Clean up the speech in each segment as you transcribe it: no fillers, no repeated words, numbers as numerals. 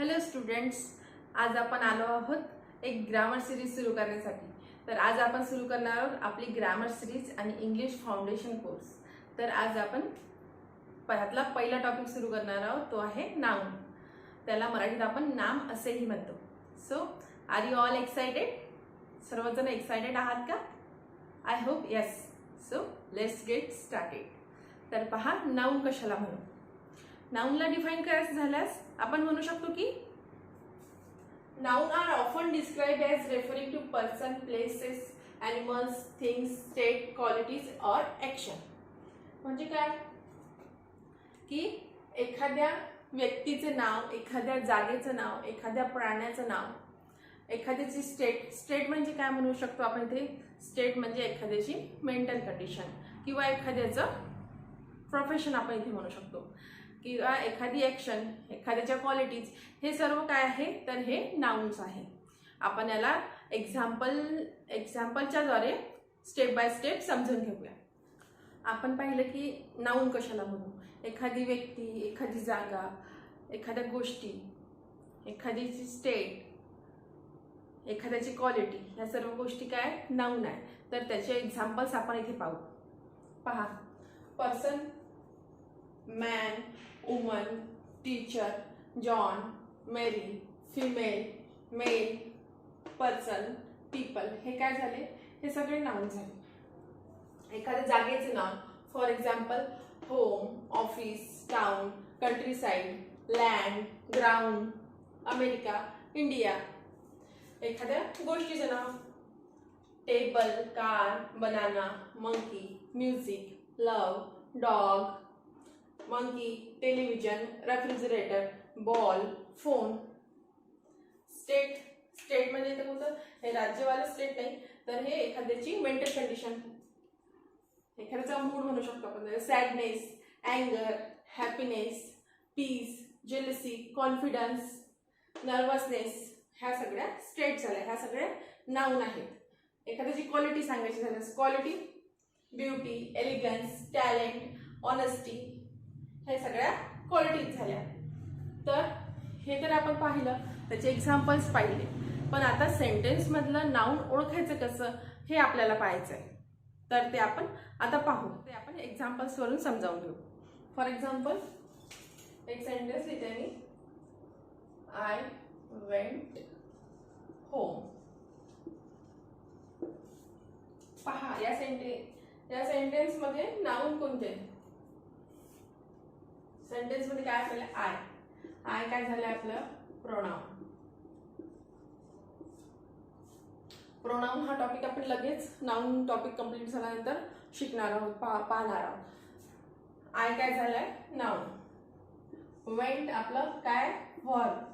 Hello students, आज आपण आलो आहोत एक ग्रामर सिरीज सुरू करण्यासाठी. तर आज आपण सुरू करणार आहोत आपली ग्रामर सिरीज आणि इंग्लिश फाउंडेशन कोर्स. तर आज आपण त्यातला पहिला टॉपिक सुरू करणार आहोत, तो आहे नाउन. त्याला मराठीत आपण नाम असेही म्हणतो. So are you all excited? सर्वजण एक्साइटेड आहात का? I hope yes. So let's get started. तर पहा, नाउन कशाला म्हणू. नाउनला डिफाइन करायचं झाल्यास आपण म्हणू शकतो की noun are often described as referring to person, places, animals, things, state, qualities or action. म्हणजे काय की एखाद्या व्यक्तीचे नाव, एखाद्या जागेचं नाव, एखाद्या प्राण्याचं नाव, एखाद्याची स्टेट म्हणजे काय म्हणू शकतो आपण इथे. स्टेट म्हणजे एखाद्याची मेंटल कंडिशन किंवा एखाद्याचं प्रोफेशन आपण इथे म्हणू शकतो, किंवा एखादी ॲक्शन, एखाद्याच्या क्वालिटीज. हे सर्व काय आहे तर हे नाउन्स आहे. आपण याला एक्झाम्पलच्या द्वारे स्टेप बाय स्टेप समजून घेऊया. आपण पाहिलं की नाउन कशाला म्हणू. एखादी व्यक्ती, एखादी जागा, एखाद्या गोष्टी, एखाद्याची स्टेट, एखाद्याची क्वालिटी, ह्या सर्व गोष्टी काय नाउन आहे. तर त्याचे एक्झाम्पल्स आपण इथे पाहू. पहा, person, man, woman, teacher, John, Mary, female, male, person, people. हे काय झाले? हे सगळे नाउन झाले. एखाद्या जागेचे नाव, for example home, office, town, countryside, land, ground, America, India. एखाद्या गोष्टीचं नाव, table, car, banana, monkey, music, love, dog, monkey, television, refrigerator, ball, phone. State म्हणजे इथे कोणतं? हे राज्यवाला स्टेट नाही, तर हे एखाद्याची मेंटल कंडिशन, एखाद्याचा मूड म्हणू शकतो आपण. सॅडनेस, अँगर, happiness, peace, jealousy, confidence, nervousness. ह्या सगळ्या स्टेट झाल्या. ह्या सगळ्या नाउन आहेत. एखाद्याची क्वालिटी सांगायची झाल्यास quality, beauty, elegance, talent, honesty. हे सगळ्या क्वालिटीज झाल्या. तर हे तर आपण पाहिलं, त्याचे एक्झाम्पल्स पाहिले. पण आता सेंटेन्समधलं नाउन ओळखायचं कसं हे आपल्याला पाहायचं आहे. तर ते आपण आता पाहू. ते आपण एक्झाम्पल्सवरून समजावून घेऊ. फॉर एक्झाम्पल, एक सेंटेन्स लिहिते मी. I went home. पहा, या सेंटेन्समध्ये नाउन कोणते? सेंटेन्समध्ये काय आपल्याला आय काय झालं आपलं? प्रोनाउन. प्रोनाउन हा टॉपिक आपण लगेच नाउन टॉपिक कंप्लीट झाल्यानंतर शिकणार आहोत, पाहणार आहोत. आय काय झालंय? नाउन. वेंट आपलं काय? व्हर्ब.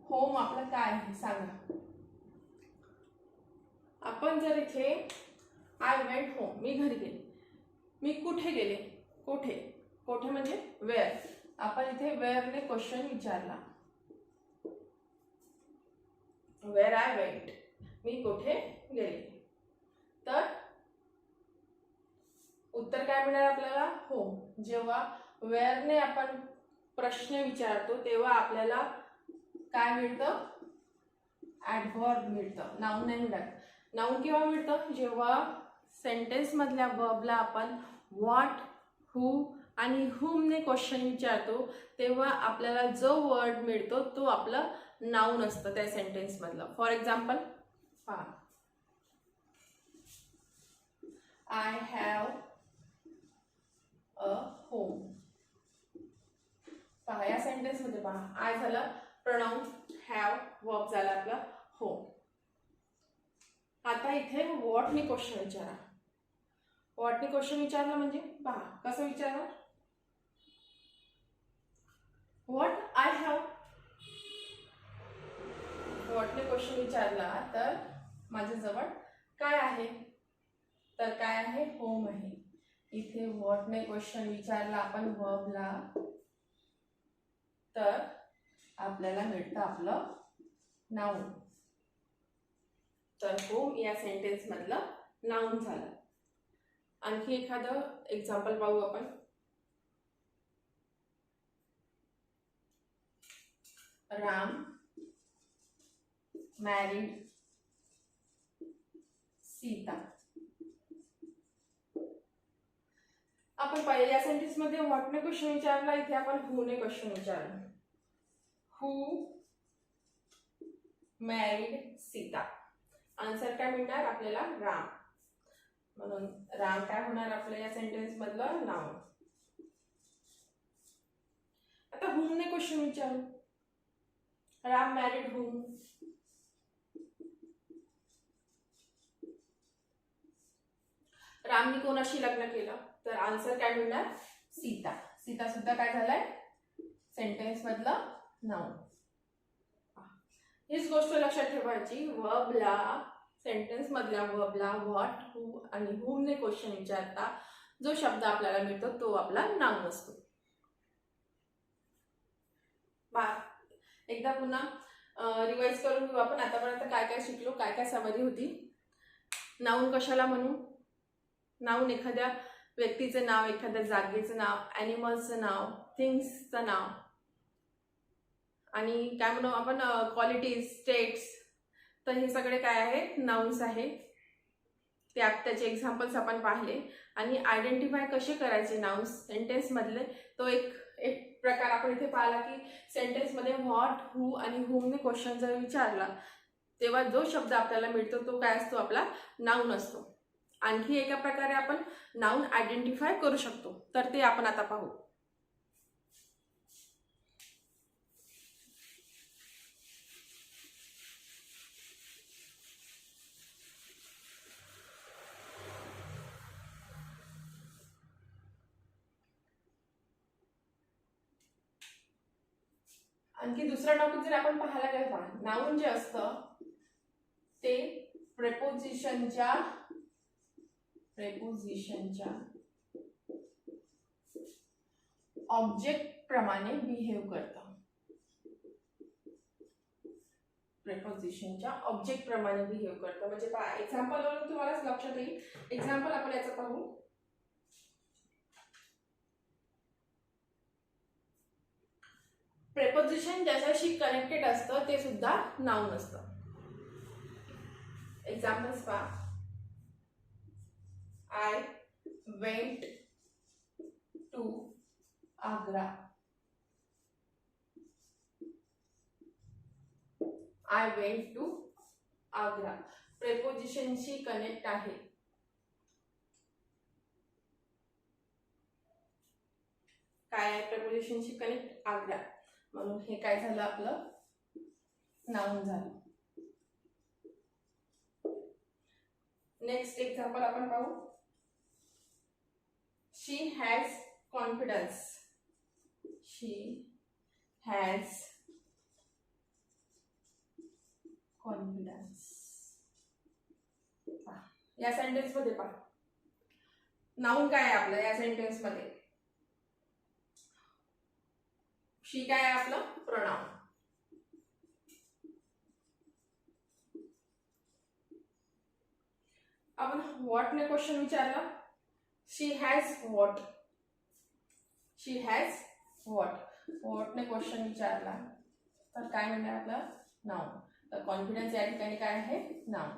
होम आपलं काय आहे सांगा. आपण जर इथे आय वेंट होम, मी घरी गेले. मी कुठे गेले? कोठे म्हणजे वेअर. आपण इथे वेअरने क्वेश्चन विचारला. वेअर आय वेंट, मी कुठे गेले. तर उत्तर काय मिळणार आपल्याला? होम. जेव्हा वेअरने आपण प्रश्न विचारतो तेव्हा आपल्याला काय मिळतं? ॲडव्हर्ब मिळतं, नाउन नाही मिळत. नाउन केव्हा मिळतं? जेव्हा सेंटेन्स मधल्या वर्बला आपण व्हॉट, हू आणि हुमने क्वेश्चन विचारतो तेव्हा आपल्याला जो वर्ड मिळतो तो आपलं नाउन असतं त्या सेंटेन्स मधलं. फॉर एक्झाम्पल, पहा, आय हॅव अ होम. पहा, या सेंटेन्स मध्ये पहा, आय झालं प्रोनाउन, हॅव वर्ब झाला आपला होम. आता इथे व्हॉटने क्वेश्चन विचारा. व्हॉटने क्वेश्चन विचारलं म्हणजे पहा कसं विचारणार. What I have. व्हॉटने क्वेश्चन विचारला तर माझ्याजवळ काय आहे? तर काय आहे? होम आहे. इथे व्हॉटने क्वेश्चन विचारला आपण वर्बला तर आपल्याला मिळतं आपलं नाउन. तर होम या सेंटेन्स मधलं नाउन झालं. आणखी एखादं एक्झाम्पल पाहू आपण. राम मॅरिड सीता. आपण पहिले या सेंटेन्स मध्ये व्हॉट ने क्वेश्चन विचारला, इथे आपण हू ने क्वेश्चन विचारला. हू मॅरिड सीता. आन्सर काय मिळणार आपल्याला? राम. म्हणून राम काय होणार आपल्या या सेंटेन्स मधलं नाउन. आता whom ने क्वेश्चन विचारू. Ram married whom. रामनी कोणाशी लग्न केलं, तर आन्सर काय मिळणार? सीता. सीता सुद्धा काय झालाय सेंटेन्स मधलं नाउन. हीच गोष्ट लक्षात ठेवायची, वर्बला सेंटेन्स मधल्या वर्बला व्हॉट हू आणि whom ने क्वेश्चन विचारता जो शब्द आपल्याला मिळतो तो आपला नाउन असतो. एकदा पुन्हा रिवाइज करून घेऊ आपण आतापर्यंत काय काय शिकलो, काय काय समरी होती. नाउन कशाला म्हणू? नाउन एखाद्या व्यक्तीचं नाव, एखाद्या जागेचं नाव, ॲनिमल्सचं नाव, थिंग्सचं नाव. आणि काय म्हणू आपण क्वालिटीज, स्टेट्स, तर हे सगळे काय आहेत? नाउन्स आहेत. त्याचे एक्झाम्पल्स आपण पाहिले. आणि आयडेंटिफाय कसे करायचे नाउन्स सेंटेन्स मधले, तो एक प्रकार आपण इथे पाहिला की सेंटेन्स मध्ये व्हॉट हू आणि whom ने क्वेश्चन जर विचारला तेव्हा जो शब्द आपल्याला मिळतो तो काय असतो? आपला नाउन असतो. आणखी एका प्रकारे आपण नाउन आयडेंटिफाय करू शकतो, तर ते आपण आता पाहू. आणखी दुसरा टॉपिक जर आपण पाहायला गेलो, नाउन जे असतं ते प्रेपोजिशनच्या ऑब्जेक्ट प्रमाणे बिहेव करतं. प्रेपोजिशनच्या ऑब्जेक्ट प्रमाणे बिहेव करतं म्हणजे पहा, एक्झाम्पल वरून तुम्हाला लक्षात येईल. एक्झाम्पल आपण याचं पाहू. प्रेपोजिशन ज्याच्याशी कनेक्टेड असतं ते सुद्धा नाउन असतं. एक्झाम्पल्स पहा. I went to Agra. I went to Agra प्रेपोजिशनशी कनेक्ट आहे. काय आहे प्रेपोजिशनशी कनेक्ट? आग्रा. म्हणून हे काय झालं आपलं नाउन झालं. नेक्स्ट एक्झाम्पल आपण पाहू. She has confidence. She has confidence. या सेंटेन्स मध्ये पहा नाउन काय आहे आपलं या सेंटेन्स मध्ये? शी काय आहे आपलं? प्रोनाउन. आपण व्हॉट ने क्वेश्चन विचारला. She has what. She has what. What ने क्वेश्चन विचारला तर काय म्हणणार आपलं? नाउन. तर कॉन्फिडन्स या ठिकाणी काय आहे? Noun.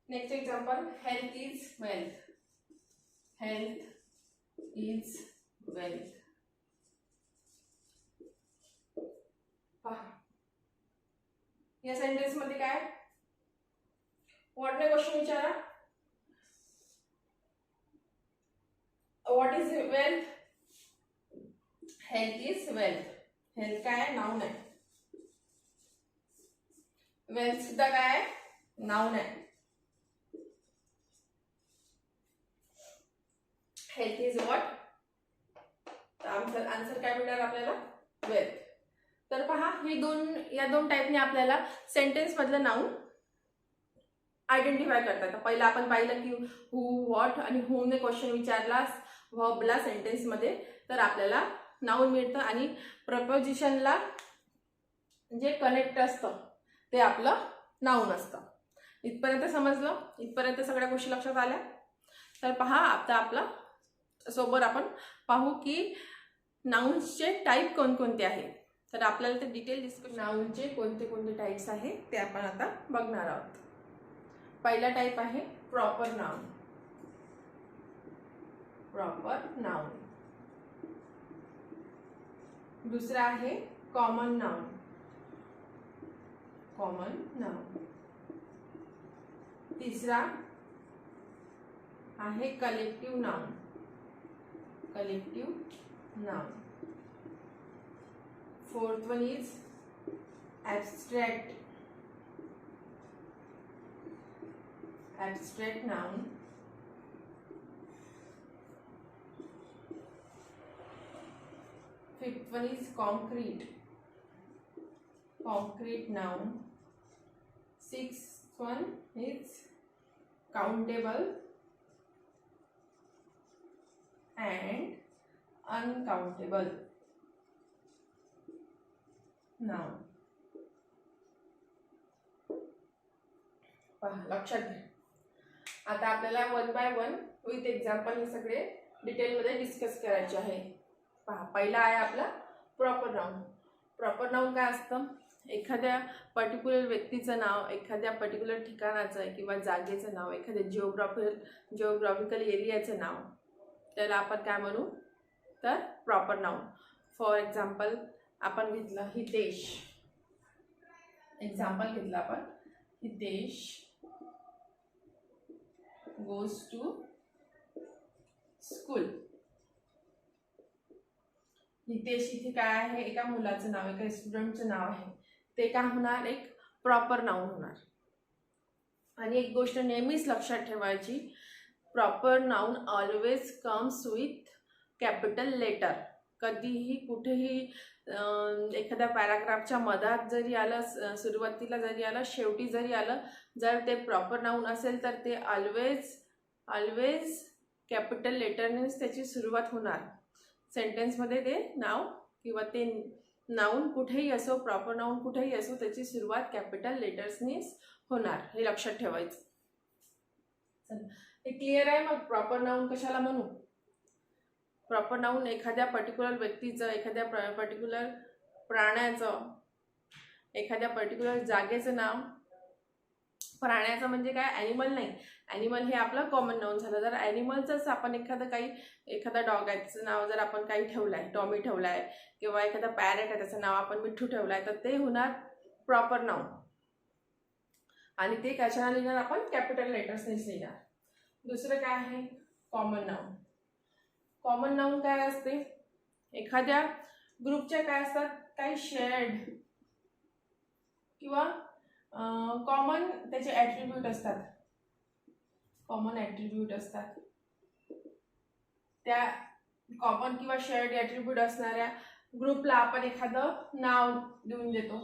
Next example. Health is wealth. Health is wealth. पहा या सेंटेन्स मध्ये काय? व्हॉट ने क्वेश्चन विचारा. What is wealth? Health is wealth. Health काय आहे? नाउन आहे. वेल्थ सुद्धा काय आहे? नाउन आहे. Health is what? आन्सर काय मिळणार आपल्याला? वेल्थ. तर पहा हे या दोन टाइपने आपल्याला सेंटेन्स मधलं नाउन आयडेंटिफाय करतात. पहिला आपण पाहिलं की हू, व्हॉट आणि whom ने क्वेश्चन विचारला व्हर्बला सेंटेन्स मध्ये तर आपल्याला नाउन मिळतं. आणि प्रपोजिशनला जे कनेक्ट असतं ते आपलं नाउन असतं. इथपर्यंत समजलं? इथपर्यंत सगळ्या गोष्टी लक्षात आल्या? तर पहा आता आपला सोबत आपण पाहू की नाउन्सचे टाईप कोणकोणते आहेत. तर आपल्याला ते डिटेल डिस्कशन नाउनचे कोणते कोणते टाईप्स आहेत ते आपण आता बघणार आहोत. पहिला टाईप आहे प्रॉपर नाउन. Proper noun. दुसरा आहे कॉमन नाउन. Common noun. तिसरा आहे collective noun. Collective noun. Fourth one is abstract. Abstract noun. Fifth one is concrete. Concrete noun. Sixth one is countable and uncountable noun. पहा, लक्षात घ्या. आता आपल्याला one by one with example हे सगळे डिटेलमध्ये डिस्कस करायचे आहे. पहा, पहिला आहे आपला प्रॉपर नाउन. प्रॉपर नाउन काय असतं? एखाद्या पर्टिक्युलर व्यक्तीचं नाव, एखाद्या पर्टिक्युलर ठिकाणाचं किंवा जागेचं नाव, एखाद्या जिओग्राफिकल एरियाचं नाव, त्याला आपण काय म्हणू? तर प्रॉपर नाउन. फॉर एक्झाम्पल आपण घेतलं हितेश. एक्झाम्पल घेतलं आपण Hitesh goes to school. Hitesh इथे काय आहे? एका मुलाचं नाव, एका स्टुडंटचं नाव आहे. ते काय होणार? एक प्रॉपर नाउन होणार. आणि एक गोष्ट नेहमीच लक्षात ठेवायची, proper noun always comes with capital letter. कधीही कुठेही एखाद्या पॅराग्राफच्या मधात जरी आलं, सुरुवातीला जरी आलं, शेवटी जरी आलं, जर ते प्रॉपर नाउन असेल तर ते ऑलवेज कॅपिटल लेटरनेच त्याची सुरुवात होणार. सेंटेन्समध्ये ते नाव किंवा ते नाउन कुठेही असो, प्रॉपर नाउन कुठेही असो, त्याची सुरुवात कॅपिटल लेटर्सनीच होणार. हे लक्षात ठेवायचं. हे क्लिअर आहे. मग प्रॉपर नाउन कशाला म्हणू? प्रॉपर नाउन एखाद्या पर्टिक्युलर व्यक्तीचं, एखाद्या पर्टिक्युलर प्राण्याचं, एखाद्या पर्टिक्युलर जागेचं नाव. प्राण्याचं म्हणजे काय? ॲनिमल नाही. ॲनिमल हे आपलं कॉमन नाउन झालं. जर ॲनिमलचंच आपण एखादा डॉग आहे त्याचं नाव जर आपण काही ठेवलं आहे, टॉमी ठेवला आहे, किंवा एखादा पॅरेट आहे त्याचं नाव आपण मिठ्ठू ठेवलं आहे, तर ते होणार प्रॉपर नाउन. आणि ते कशाला लिहिणार आपण? कॅपिटल लेटर्सनेच लिहिणार. दुसरं काय आहे? Common noun. कॉमन नाउन काय असते? एखाद्या ग्रुपच्या काय असतात? काही शेअर्ड किंवा कॉमन त्याचे ॲट्रिब्यूट असतात. कॉमन ॲट्रिब्यूट असतात. त्या कॉमन किंवा शेअर्ड ॲट्रिब्यूट असणाऱ्या ग्रुपला आपण एखादं नाव देऊन देतो,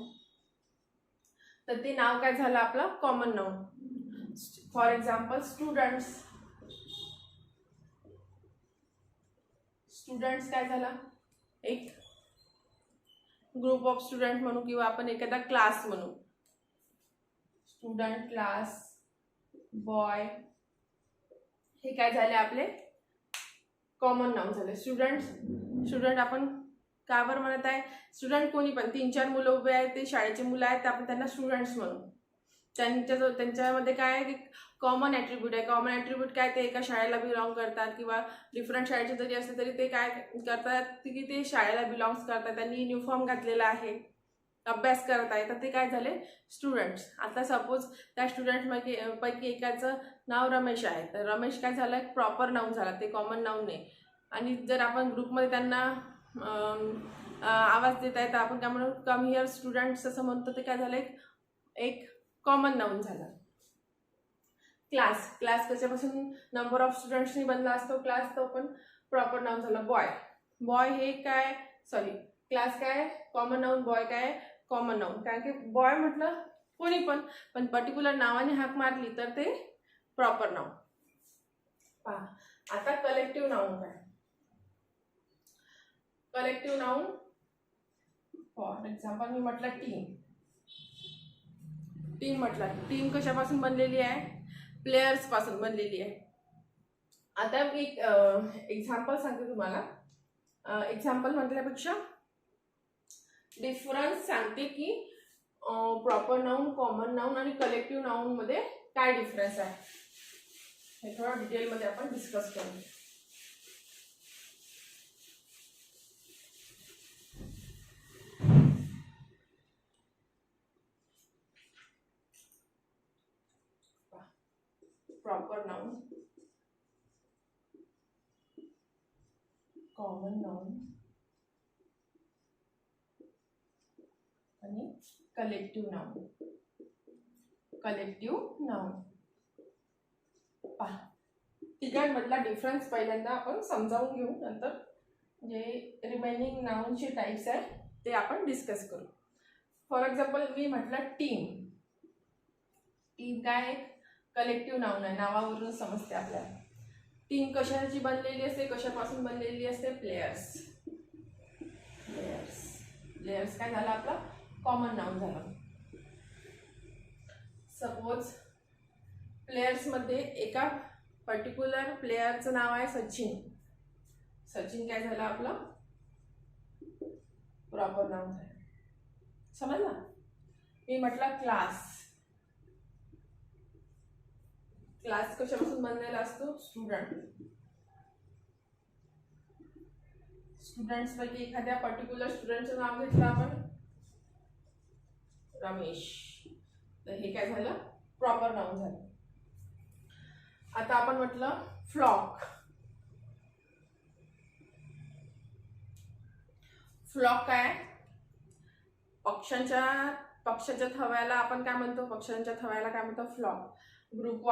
तर ते नाव काय झालं? आपलं common noun. For example students. Students काय झाला? एक ग्रुप ऑफ स्टुडंट म्हणू किंवा आपण एखादा क्लास म्हणू. स्टुडंट, क्लास, बॉय, हे काय झाले? आपले कॉमन नाउन झाले. स्टुडंट आपण का बरं म्हणत आहे? स्टुडंट कोणी पण 3-4 मुलं उभे आहेत, ते शाळेचे मुलं आहेत, आपण त्यांना स्टुडंट्स म्हणू. त्यांच्यामध्ये काय आहे की कॉमन ॲट्रिब्यूट आहे. कॉमन ॲट्रिब्यूट काय? ते एका शाळेला बिलॉंग करतात किंवा डिफरंट शाळेचे जरी असले तरी ते काय करतात की ते शाळेला बिलॉंग्स करतात. त्यांनी युनिफॉर्म घातलेला आहे, अभ्यास करत आहे, तर ते काय झाले? स्टुडंट्स. आता सपोज त्या स्टुडंट्सपैकी एकाचं नाव रमेश आहे, तर रमेश काय झालं? एक प्रॉपर नाउन झाला, ते कॉमन नाउन नाही. आणि जर आपण ग्रुपमध्ये त्यांना आवाज देत आहे तर आपण काय म्हणू? कम हिअर स्टुडंट्स असं म्हणतो, ते काय झालं? एक कॉमन नाउन झाला. क्लास कशापासून? नंबर ऑफ स्टुडंट्सनी बनला असतो क्लास, तो पण प्रॉपर नाउन झाला. बॉय हे काय? क्लास काय? Common noun. बॉय काय? Common noun. कारण की बॉय म्हटलं कोणी पण पर्टिक्युलर नावाने हाक मारली तर ते प्रॉपर नाउन. पहा, आता कलेक्टिव्ह नाउन काय? कलेक्टिव्ह नाउन फॉर एक्झाम्पल मी म्हटलं टीम म्हटलं. टीम कशापासून बनलेली आहे? प्लेयर्स पासून बनलेली आहे. आता मी एक एक्झाम्पल सांगते तुम्हाला. एक्झाम्पल म्हटल्यापेक्षा डिफरन्स सांगते की प्रॉपर नाउन, कॉमन नाउन आणि कलेक्टिव्ह नाउन मध्ये काय डिफरन्स आहे हे थोडं डिटेलमध्ये आपण डिस्कस करू. प्रॉपर नाउन, कॉमन नाउन आणि कलेक्टिव्ह नाउन. कलेक्टिव्ह नाउन पहा, तिघांमधला डिफरन्स पहिल्यांदा आपण समजावून घेऊ, नंतर जे रिमेनिंग नाउनचे टाइप्स आहे ते आपण डिस्कस करू. फॉर एक्झाम्पल मी म्हटलं टीम. टीम काय कलेक्टिव्ह नाउन आहे, नावावरून समजते आपल्याला. टीम कशाची बनलेली असते, कशापासून बनलेली असते? प्लेयर्स. प्लेयर्स प्लेयर्स काय झालं आपला कॉमन नाउन झालं. सपोज प्लेयर्स मध्ये एका पर्टिक्युलर प्लेयरचं नाव आहे सचिन. सचिन काय झालं आपलं प्रॉपर नाउन झालं. समजला? मी म्हटलं क्लास. क्लास कशापासून बनलेला असतो? स्टुडंट. स्टुडंट्स पैकी एखाद्या पर्टिक्युलर स्टुडंटचं नाव घेतलं आपण रमेश, तर हे काय झालं प्रॉपर नाउन झालं. आता आपण म्हटलं फ्लॉक. फ्लॉक काय? पक्ष्याच्या थव्याला आपण काय म्हणतो? पक्ष्यांच्या थव्याला काय म्हणतो? फ्लॉक. ग्रुप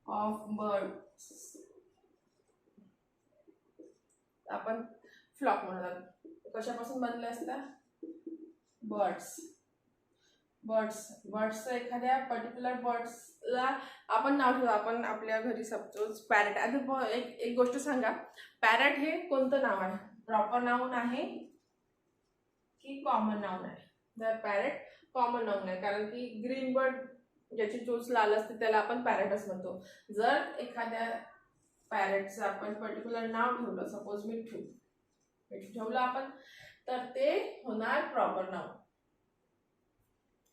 ऑफ बर्ड्स आपण फ्लॉक म्हणतात. कशापासून बनले असतात? बर्ड्स. बर्ड्स एखाद्या पर्टिक्युलर बर्ड्सला आपण नाव ठेवू. आपण आपल्या घरी सपोज पॅरट. आता एक गोष्ट सांगा, पॅरट हे कोणतं नाव आहे? प्रॉपर नाउन आहे की कॉमन नाउन आहे? तर पॅरट कॉमन नाउन आहे, कारण की ग्रीन बर्ड ज्याची चोच लाल असते त्याला आपण पॅरटच म्हणतो. जर एखाद्या पॅरटचं आपण पर्टिक्युलर नाव ठेवलं, सपोज मिठू ठेवलं आपण, तर ते होणार प्रॉपर नाउन.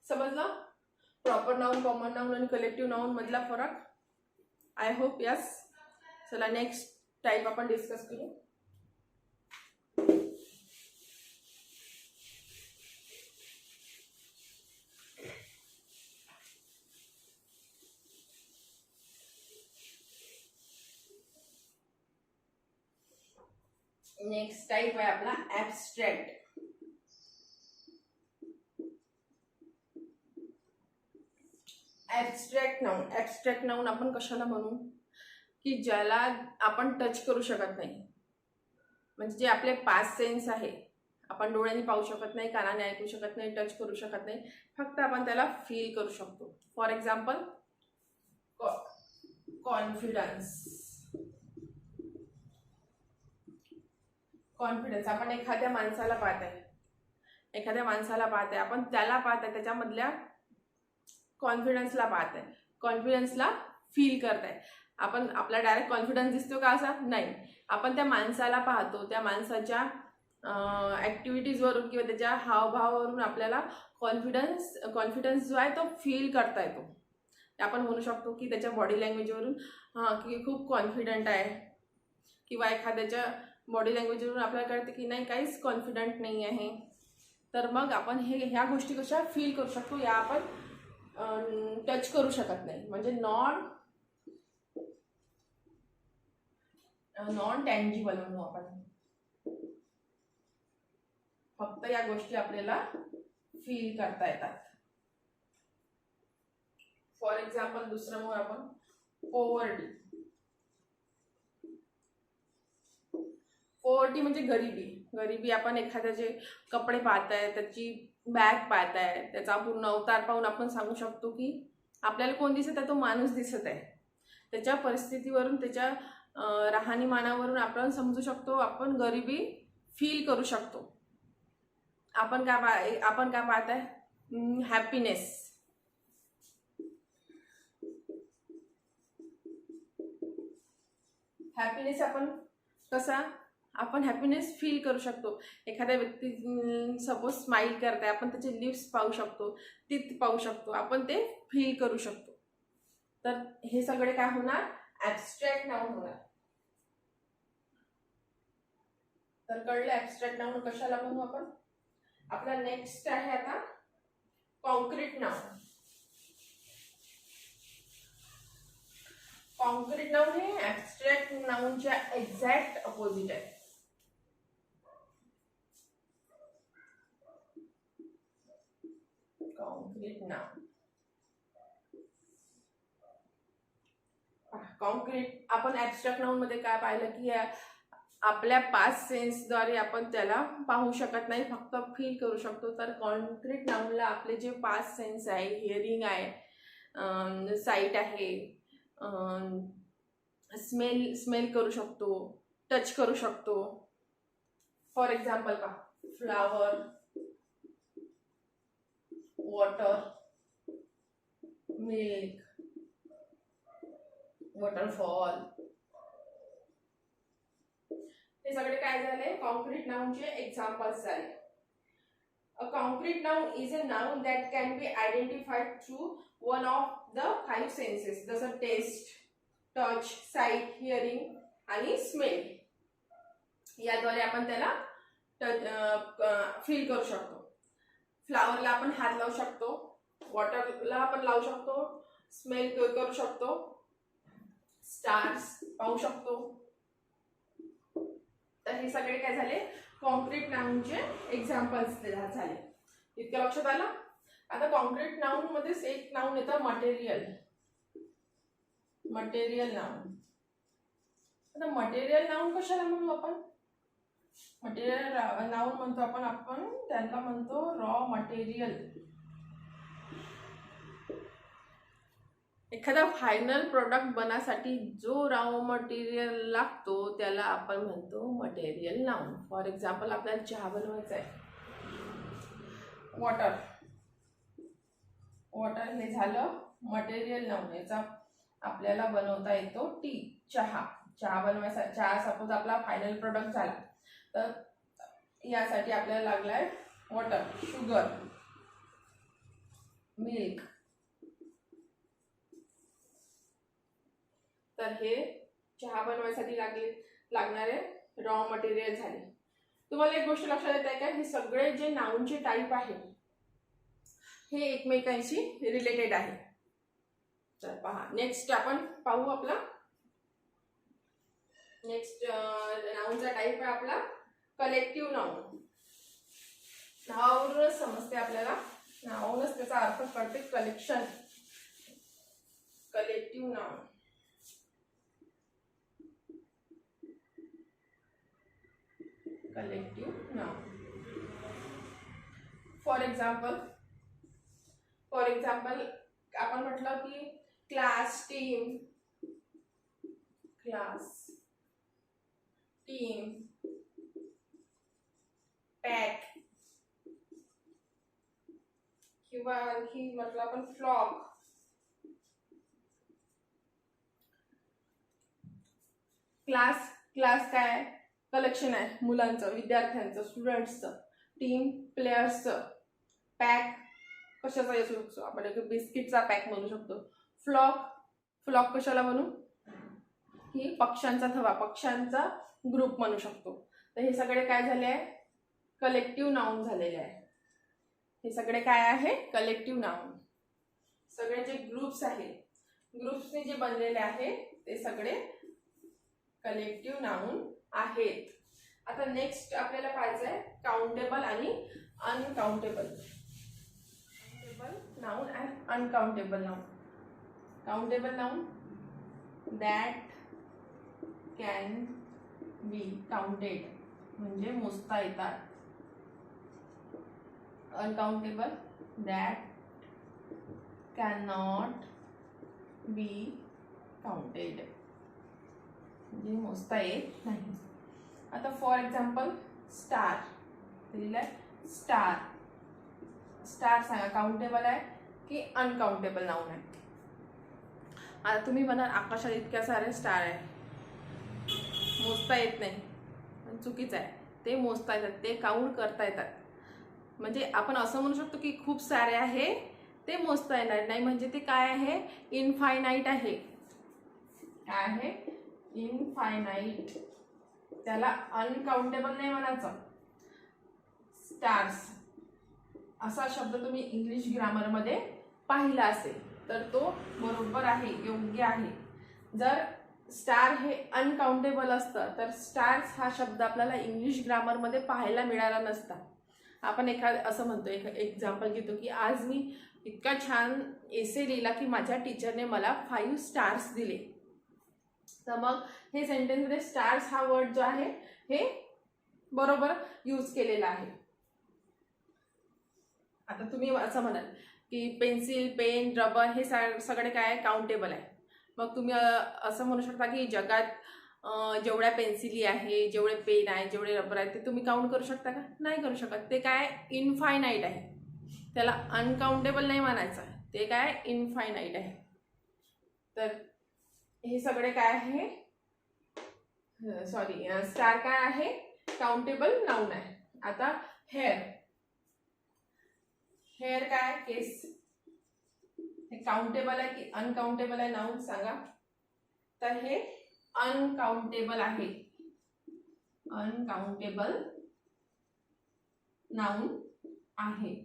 समजलं? प्रॉपर नाउन, कॉमन नाउन आणि कलेक्टिव्ह नाउन मधला फरक. I hope yes. चला नेक्स्ट टाइप आपण डिस्कस करू. नेक्स्ट टाइप आहे आपला ॲब्स्ट्रॅक्ट. ॲब्स्ट्रॅक्ट नाउन आपण कशाला म्हणू? की ज्याला आपण टच करू शकत नाही, म्हणजे जे आपले 5 सेन्स आहे, आपण डोळ्यांनी पाहू शकत नाही, कानाने ऐकू शकत नाही, टच करू शकत नाही, फक्त आपण त्याला फील करू शकतो. For example confidence. आपण एखाद्या माणसाला पाहताय, आपण त्याला पाहताय, त्याच्यामधल्या कॉन्फिडन्सला पाहताय, कॉन्फिडन्सला फील करताय. आपण आपला डायरेक्ट कॉन्फिडन्स दिसतो का? असा नाही. आपण त्या माणसाला पाहतो, त्या माणसाच्या ॲक्टिव्हिटीजवरून किंवा त्याच्या हावभावावरून आपल्याला कॉन्फिडन्स जो आहे तो फील करता येतो. आपण म्हणू शकतो की त्याच्या बॉडी लँग्वेजवरून की खूप कॉन्फिडंट आहे, किंवा एखाद्याच्या बॉडी लँग्वेजवरून आपल्याला कळते की नाही, काहीच कॉन्फिडंट नाही आहे. तर मग आपण ह्या गोष्टी कशा फील करू शकतो, या आपण टच करू शकत नाही. म्हणजे नॉन टँजिबल म्हणू आपण. फक्त या गोष्टी आपल्याला फील करता येतात. फॉर एक्झाम्पल दुसरं मग आपण पॉवर्टी म्हणजे गरिबी. आपण एखाद्याचे कपडे पाहताय, त्याची बॅग पाहताय, त्याचा पूर्ण अवतार पाहून आपण सांगू शकतो की आपल्याला कोण दिसत आहे? तो माणूस दिसत आहे. त्याच्या परिस्थितीवरून, त्याच्या राहणीमानावरून आपण समजू शकतो, आपण गरिबी फील करू शकतो. आपण काय पाहताय? हॅपीनेस. हॅपीनेस आपण हॅपीनेस फील करू शकतो. एखाद्या व्यक्ती सपोज स्माइल करते, आपण त्याचे लिप्स पाहू शकतो, टीथ पाहू शकतो, आपण ते फील करू शकतो. तर हे सगळे काय होणार, ॲब्स्ट्रॅक्ट नाउन होणार. तर कळलं ॲब्स्ट्रॅक्ट नाउन कशाला म्हणू आपण. आपला नेक्स्ट आहे आता कॉन्क्रीट नाउन. कॉन्क्रीट नाउन हे ॲब्स्ट्रॅक्ट नाउनच्या एक्झॅक्ट अपोजिट आहे. कॉन्क्रीट नाउन, कॉन्क्रीट आपण ॲब्स्ट्रॅक्ट नाउन मध्ये काय पाहिलं की आपल्या 5 सेन्सद्वारे आपण त्याला पाहू शकत नाही, फक्त फील करू शकतो. तर कॉन्क्रीट नाउनला आपले जे 5 सेन्स आहे, हिअरिंग आहे, साईट आहे, स्मेल करू शकतो, टच करू शकतो. फॉर एक्झाम्पल का फ्लावर, वॉटर, मिल्क, वॉटरफॉल, हे सगळे काय झाले, कॉन्क्रीट नाउनचे एक्झाम्पल्स झाले. A concrete noun is a noun that can be identified through one of the 5 census, जसं टेस्ट, टच, साईट, हिअरिंग आणि स्मेल. याद्वारे आपण त्याला फील करू शकतो. फ्लावरला आपण हात लावू शकतो, वॉटरला आपण लावू शकतो, स्मेल करू शकतो, स्टार्स पाहू शकतो. तर हे सगळे काय झाले, कॉन्क्रीट नाउनचे एक्झाम्पल्स झाले. इतकं लक्षात आलं. आता कॉन्क्रीट नाउन मध्येच एक नाउन येतं मटेरियल. Material noun. आता मटेरियल नाउन कशाला म्हणू आपण. मटेरियल नाउन म्हणतो आपण त्यांना म्हणतो रॉ मटेरियल. एखादा फायनल प्रोडक्ट बनण्यासाठी जो रॉ मटेरियल लागतो त्याला आपण म्हणतो मटेरियल नाउन. फॉर एक्झाम्पल आपल्याला चहा बनवायचा आहे, वॉटर, वॉटर हे झालं मटेरियल नाउन. याचा आपल्याला बनवता येतो टी, चहा. चहा बनवायचा, चहा सपोज आपला फायनल प्रोडक्ट झाला तर यासाठी आपल्याला लागलाय वॉटर, शुगर, मिल्क. तर हे चहा बनवायसाठी लागणारे रॉ मटेरियल झाले. तुम्हाला एक गोष्ट लक्षात येत आहे का, हे सगळे जे नाउनचे टाईप आहेत हे एकमेकांशी रिलेटेड आहे. तर पहा, नेक्स्ट आपण पाहू आपला नेक्स्ट नाउनचा टाईप आहे आपला कलेक्टिव्ह नाउन. नावावरूनच समजते आपल्याला, नावावरूनच त्याचा अर्थ कळते, collection. Collective noun. Collective noun. For example आपण म्हटलं की क्लास, टीम, पॅक, किंवा आणखी म्हटलं आपण फ्लॉक. क्लास काय, कलेक्शन आहे मुलांचं, विद्यार्थ्यांचं, स्टुडंट्सचं. टीम प्लेयर्सचं. पॅक कशाचा असू शकतो, आपण एक बिस्किटचा पॅक म्हणू शकतो. फ्लॉक कशाला म्हणू, ही पक्ष्यांचा थवा, पक्ष्यांचा ग्रुप म्हणू शकतो. तर हे सगळे काय झाले आहे, कलेक्टिव्ह नाउन झालेले आहे. हे सगळे काय आहे, कलेक्टिव्ह नाउन. सगळे जे ग्रुप्स आहे, ग्रुप्सने जे बनलेले आहे ते सगळे कलेक्टिव्ह नाउन आहेत. आता नेक्स्ट आपल्याला पाहायचं आहे काउंटेबल आणि uncountable. Countable noun and uncountable noun. Countable noun that can be counted, म्हणजे मोजता येतात. Uncountable that can not be counted, म्हणजे मोजता येत नाही. आता फॉर एक्झाम्पल स्टार दिलेला आहे. स्टार सांगा काउंटेबल आहे की अनकाउंटेबल नाउन आहे. आता तुम्ही म्हणाल आकाशात इतक्या सारे स्टार आहे, मोजता येत नाही, पण चुकीचं आहे. ते मोजता येतात, ते काउंट करता येतात. म्हणजे आपण असं म्हणू शकतो की खूप सारे आहे, ते मोजता येणार नाही. म्हणजे ते काय आहे, इनफायनाईट आहे. काय आहे, इनफायनाईट. त्याला अनकाउंटेबल नाही म्हणायचं. स्टार्स असा शब्द तुम्ही इंग्लिश ग्रामरमध्ये पाहिला असेल तर तो बरोबर आहे, योग्य आहे. जर स्टार हे अनकाउंटेबल असतं तर स्टार्स हा शब्द आपल्याला इंग्लिश ग्रामरमध्ये पाहायला मिळाला नसता. आपण असं म्हणतो, एक एक्झाम्पल घेतो की आज मी इतका छान एसे लिहिला की माझ्या टीचरने मला 5 स्टार्स दिले. तर मग हे सेंटेन्समध्ये स्टार्स हा वर्ड जो आहे हे बरोबर यूज केलेला आहे. आता तुम्ही असं म्हणाल की पेन्सिल, पेन, रबर हे सगळे काय काउंटेबल आहे. मग तुम्ही असं म्हणू शकता की जगात जेवढ्या पेन्सिली आहे, जेवढे पेन आहे, जेवढे रबर आहे ते तुम्ही काउंट करू शकता का? नाही करू शकत. ते काय इनफायनाईट आहे. त्याला अनकाउंटेबल नाही म्हणायचं, ते काय इनफायनाईट आहे. तर हे सगळे काय आहे, सॉरी, स्टार काय आहे, काउंटेबल नाउन आहे. आता हेअर, हेअर काय, केस, हे काउंटेबल आहे की अनकाउंटेबल आहे नाउन सांगा. तर हे अनकाउंटेबल आहे, अनकाउंटेबल नाउन आहे.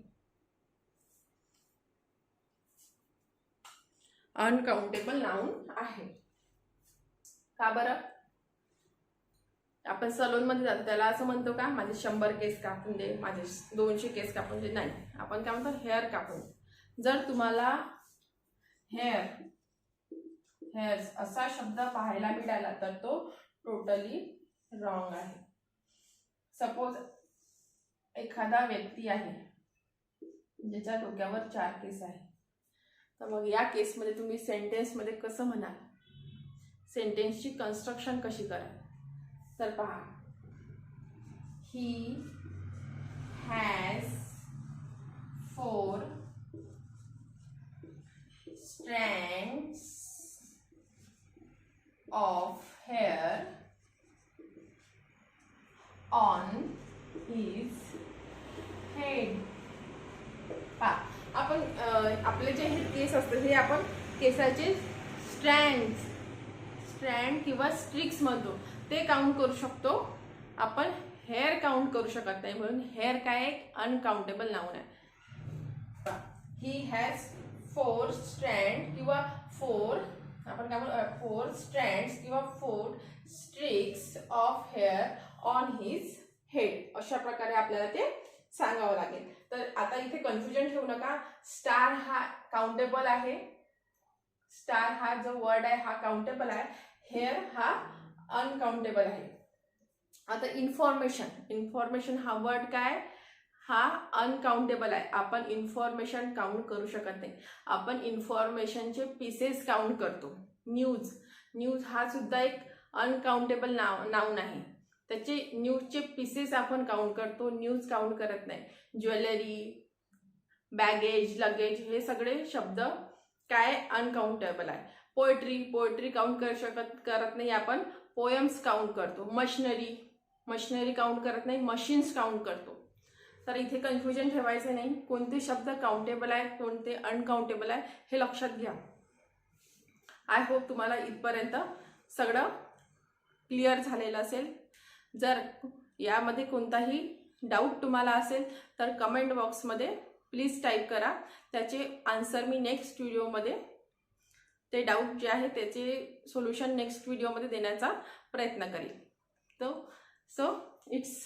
अनकाउंटेबल नाउन आहे. का बरं? आपण सलून मध्ये जातो त्याला असं म्हणतो का, माझे 100 केस कापून दे, माझे 200 केस कापून दे? नाही, आपण काय म्हणतो, हेअर कापून. जर तुम्हाला हेअर्स असा शब्द पाहायला मिळाला तर तो टोटली रॉंग आहे. सपोज एखादा व्यक्ती आहे ज्याच्या डोक्यावर 4 केस आहे, तर मग या केसमध्ये तुम्ही सेंटेन्समध्ये कसं म्हणाल, सेंटेन्सची कन्स्ट्रक्शन कशी कराल? तर पहा, he has 4 strands of hair on his head. आपण आपले जे हे केस असतात हे आपण केसाचे स्ट्रँड किंवा स्ट्रिक्स म्हणतो, ते काउंट करू शकतो. आपण हेअर काउंट करू शकत नाही, म्हणून हेअर काय एक अनकाउंटेबल नाउन आहे. ही हॅज 4 स्ट्रँड किंवा 4 आपण काय म्हणतो 4 स्ट्रँड्स किंवा 4 streaks of hair on his head. अशा प्रकारे आपल्याला ते सांगावं लागेल. तर आता इथे कन्फ्युजन ठेवू नका. स्टार हा काउंटेबल आहे, स्टार हा जो वर्ड आहे हा काउंटेबल आहे, हेअर हा अनकाउंटेबल आहे. आता इन्फॉर्मेशन हा वर्ड काय, हा अनकाउंटेबल आहे. आपण इन्फॉर्मेशन काउंट करू शकत नाही. आपण इन्फॉर्मेशनचे पीसेस काउंट करतो. न्यूज हा सुद्धा एक अनकाउंटेबल नाउन आहे. त्याचे न्यूजचे पीसेस आपण काउंट करतो, न्यूज काउंट करत नाही. ज्वेलरी, बॅगेज, लगेज हे सगळे शब्द काय अनकाउंटेबल आहे. पोएट्री काउंट करत नाही आपण, पोएम्स काउंट करतो. मशिनरी काउंट करत नाही, मशीन्स काउंट करतो. तर इथे कन्फ्युजन ठेवायचं नाही. कोणते शब्द काउंटेबल आहे, कोणते अनकाउंटेबल आहे हे लक्षात घ्या. आय होप तुम्हाला इथपर्यंत सगळं क्लिअर झालेलं असेल. जर यामध्ये कोणताही डाऊट तुम्हाला असेल तर कमेंट बॉक्समध्ये प्लीज टाईप करा. त्याचे आन्सर मी नेक्स्ट व्हिडिओमध्ये, ते डाऊट जे आहे त्याचे सोल्युशन नेक्स्ट व्हिडिओमध्ये देण्याचा प्रयत्न करेल. So it's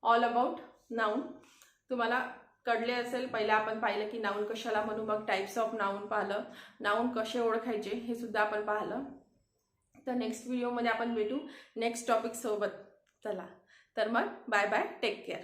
all about noun. तुम्हाला कळले असेल, पहिला आपण पाहिलं की नाउन कशाला म्हणू, मग टाइप्स ऑफ नाउन पाहिलं, नाउन कसे ओळखायचे हे सुद्धा आपण पाहिलं. तर नेक्स्ट व्हिडिओमध्ये आपण भेटू नेक्स्ट टॉपिक सोबत. चला तर मग बाय बाय, टेक केअर.